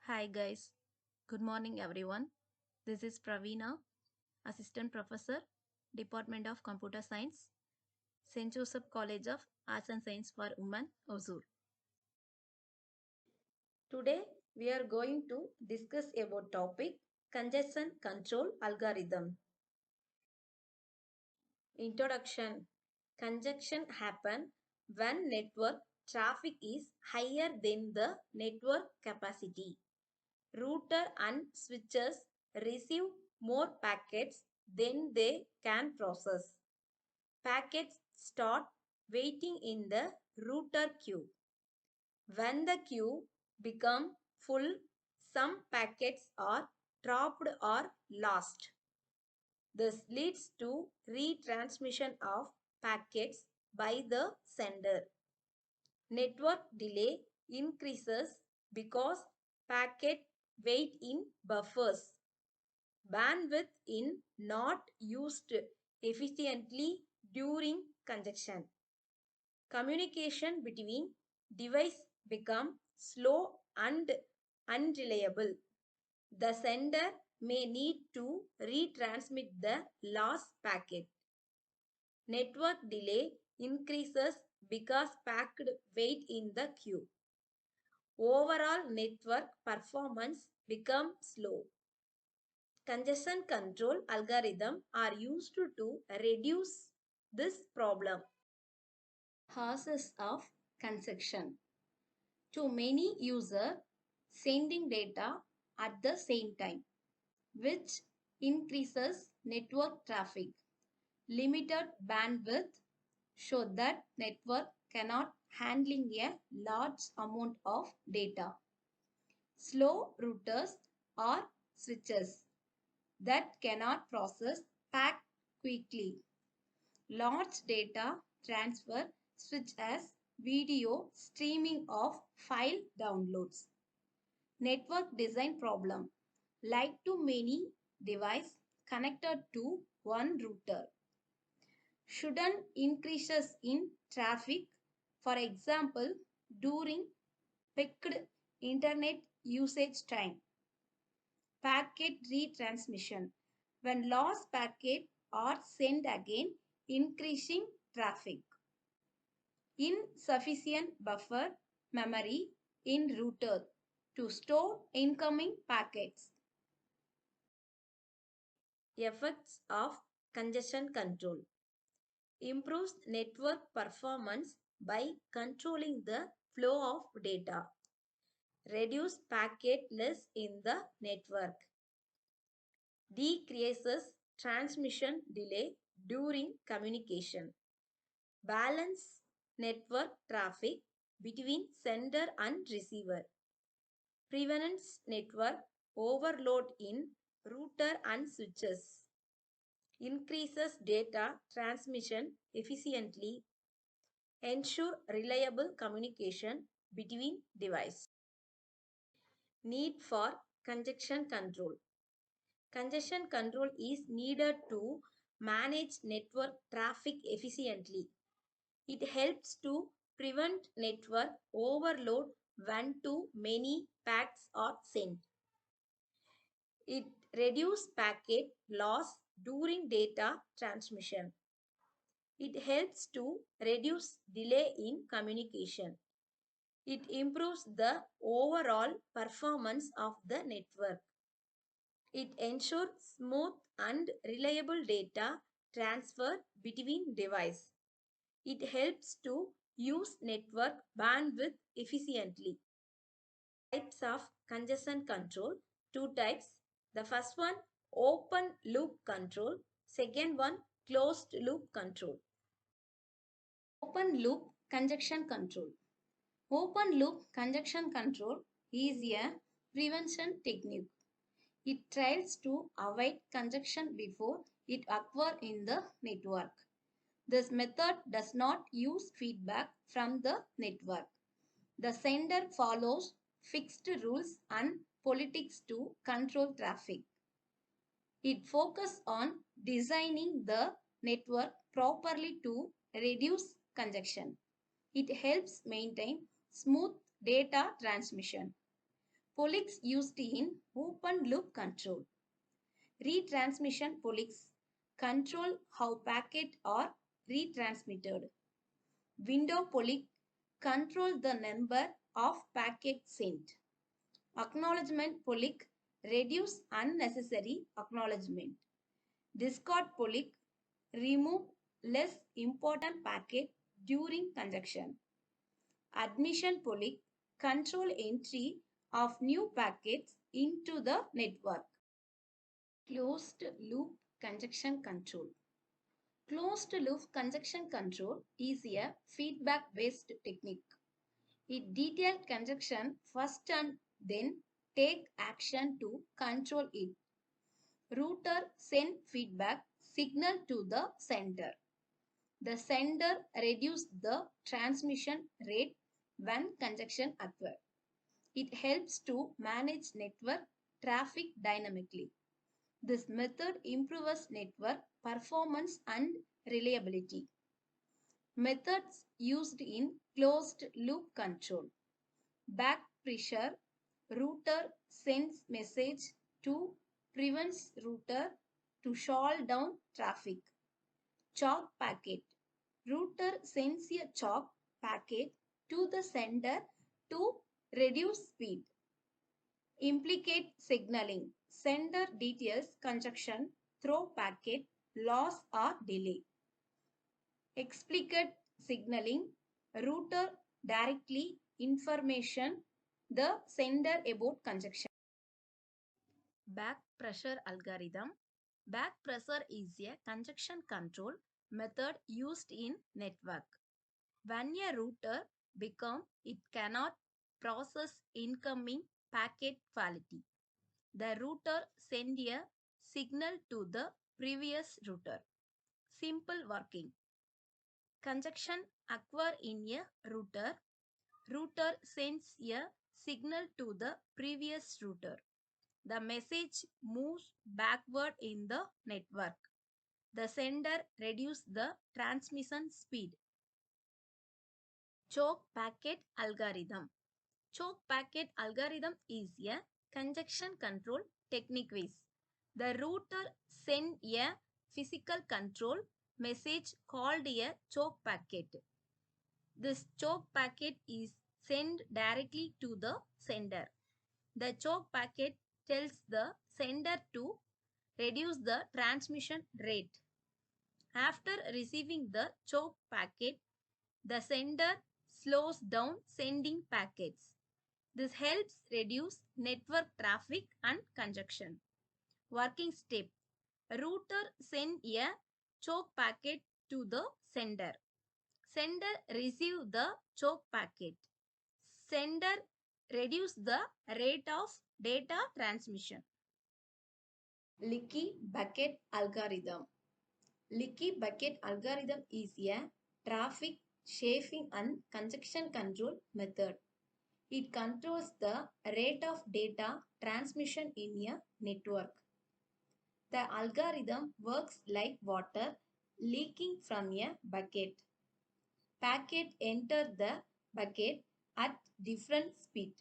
Hi guys, good morning everyone. This is Praveena, Assistant Professor, Department of Computer Science, St.Josephs College of Arts and Science for Women, Hosur. Today we are going to discuss about topic congestion control algorithm. Introduction. Congestion happen when network traffic is higher than the network capacity. Router and switches receive more packets than they can process. Packets start waiting in the router queue. When the queue becomes full, some packets are dropped or lost. This leads to retransmission of packets by the sender. Network delay increases because packet wait in buffers. Bandwidth in not used efficiently during congestion. Communication between devices become slow and unreliable. The sender may need to retransmit the lost packet. Network delay increases because packed wait in the queue. Overall network performance becomes slow. Congestion control algorithms are used to reduce this problem. Causes of congestion. To many users sending data at the same time, which increases network traffic. Limited bandwidth show that network cannot handling a large amount of data. Slow routers or switches that cannot process packet quickly. Large data transfer such as video streaming of file downloads. Network design problem like too many devices connected to one router. Sudden increases in traffic, for example, during peaked internet usage time. Packet retransmission. When lost packet are sent again, increasing traffic. Insufficient buffer memory in router to store incoming packets. Effects of congestion control. Improves network performance by controlling the flow of data. Reduce packet loss in the network. Decreases transmission delay during communication. Balance network traffic between sender and receiver. Prevents network overload in router and switches. Increases data transmission efficiently. Ensure reliable communication between devices. Need for congestion control. Congestion control is needed to manage network traffic efficiently. It helps to prevent network overload when too many packets are sent. It reduces packet loss during data transmission. It helps to reduce delay in communication. It improves the overall performance of the network. It ensures smooth and reliable data transfer between devices. It helps to use network bandwidth efficiently. Types of congestion control. Two types. The first one, open loop control. Second one, closed loop control. Open loop congestion control. Open loop congestion control is a prevention technique. It tries to avoid congestion before it occurs in the network. This method does not use feedback from the network. The sender follows fixed rules and politics to control traffic. It focuses on designing the network properly to reduce congestion. It helps maintain smooth data transmission. POLIX used in open loop control. Retransmission POLIX control how packets are retransmitted. Window POLIX control the number of packets sent. Acknowledgement POLIX reduce unnecessary acknowledgement. Discard POLIX remove less important packet during conjunction. Admission POLIX control entry of new packets into the network. Closed loop conjunction control. Closed loop conjunction control is a feedback based technique. It details conjunction first and then take action to control it. Router send feedback signal to the sender. The sender reduces the transmission rate when congestion occurs. It helps to manage network traffic dynamically. This method improves network performance and reliability. Methods used in closed loop control. Back pressure. Router sends message to prevents router to shut down traffic. Chalk packet. Router sends a chalk packet to the sender to reduce speed. Implicate signaling. Sender details conjunction through packet loss or delay. Explicit signaling. Router directly information the sender about conjunction. Back pressure algorithm. Back pressure is a conjunction control method used in network. When a router becomes it cannot process incoming packet quality, the router sends a signal to the previous router. Simple working. Conjunction occur in a router. Router sends a signal to the previous router. The message moves backward in the network. The sender reduces the transmission speed. Choke packet algorithm. Choke packet algorithm is a conjunction control technique ways. The router sends a physical control message called a choke packet. This choke packet is sent directly to the sender. The choke packet tells the sender to reduce the transmission rate. After receiving the choke packet, the sender slows down sending packets. This helps reduce network traffic and congestion. Working step. Router sends a choke packet to the sender. Sender receives the choke packet. Sender reduce the rate of data transmission. Leaky bucket algorithm. Leaky bucket algorithm is a traffic shaping and congestion control method. It controls the rate of data transmission in a network. The algorithm works like water leaking from a bucket. Packets enter the bucket at different speed.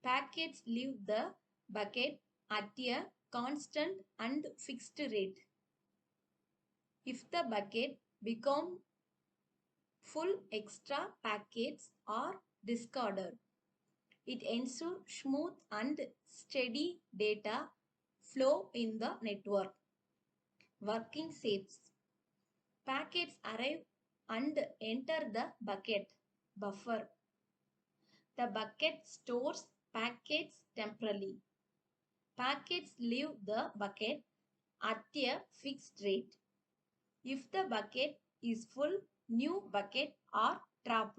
Packets leave the bucket at a constant and fixed rate. If the bucket becomes full, extra packets are discarded. It ensures smooth and steady data flow in the network. Working shapes. Packets arrive and enter the bucket buffer. The bucket stores packets temporarily. Packets leave the bucket at a fixed rate. If the bucket is full, new buckets are trapped.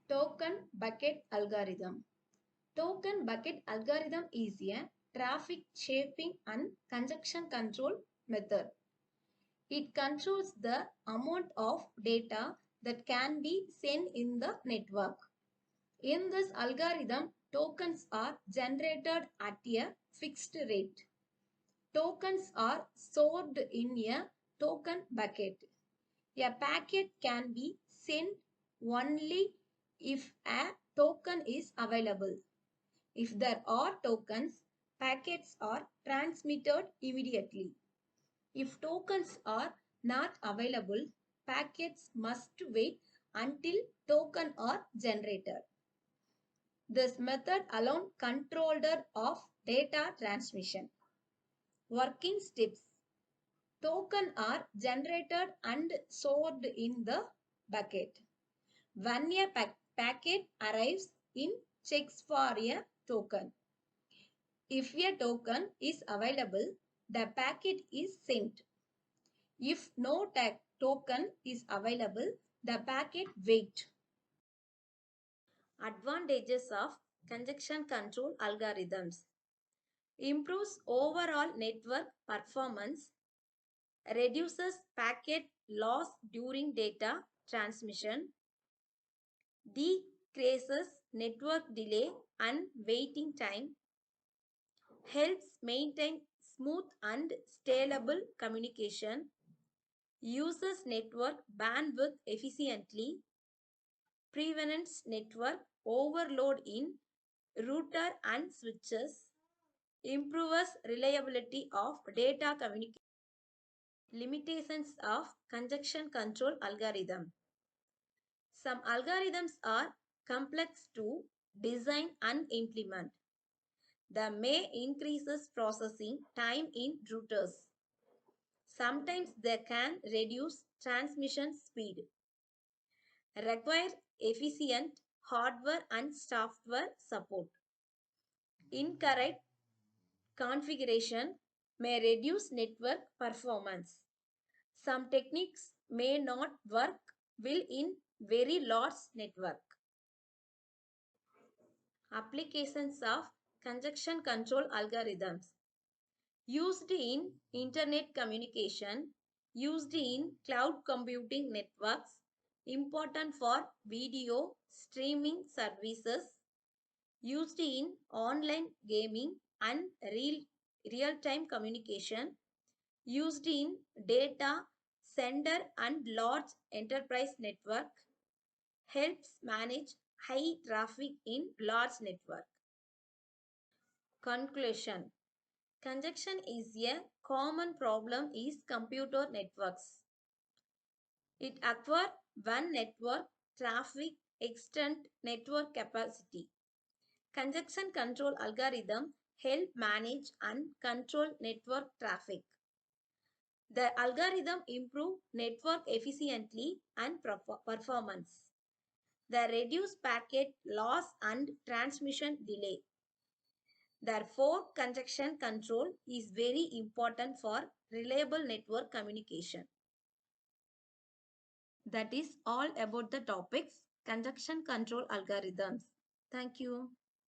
Token bucket algorithm. Token bucket algorithm is a traffic shaping and congestion control method. It controls the amount of data that can be sent in the network. In this algorithm, tokens are generated at a fixed rate. Tokens are stored in a token bucket. A packet can be sent only if a token is available. If there are tokens, packets are transmitted immediately. If tokens are not available, packets must wait until tokens are generated. This method alone controller of data transmission. Working steps. Tokens are generated and stored in the bucket. When a packet arrives, it checks for a token. If a token is available, the packet is sent. If no token is available, the packet waits. Advantages of congestion control algorithms. Improves overall network performance, reduces packet loss during data transmission, decreases network delay and waiting time, helps maintain smooth and scalable communication, uses network bandwidth efficiently, prevents network overload in router and switches, improves reliability of data communication. Limitations of congestion control algorithm. Some algorithms are complex to design and implement. They may increases processing time in routers. Sometimes they can reduce transmission speed. Require efficient hardware and software support. Incorrect configuration may reduce network performance. Some techniques may not work well in very large network. Applications of congestion control algorithms. Used in internet communication, used in cloud computing networks, important for video streaming services, used in online gaming and real-time communication, used in data center and large enterprise network, helps manage high traffic in large network. Conclusion. Congestion is a common problem in computer networks. It occurs when network traffic extends network capacity. Congestion control algorithms help manage and control network traffic. The algorithm improve network efficiently and performance. They reduce packet loss and transmission delay. Therefore, congestion control is very important for reliable network communication. That is all about the topics congestion control algorithms. Thank you.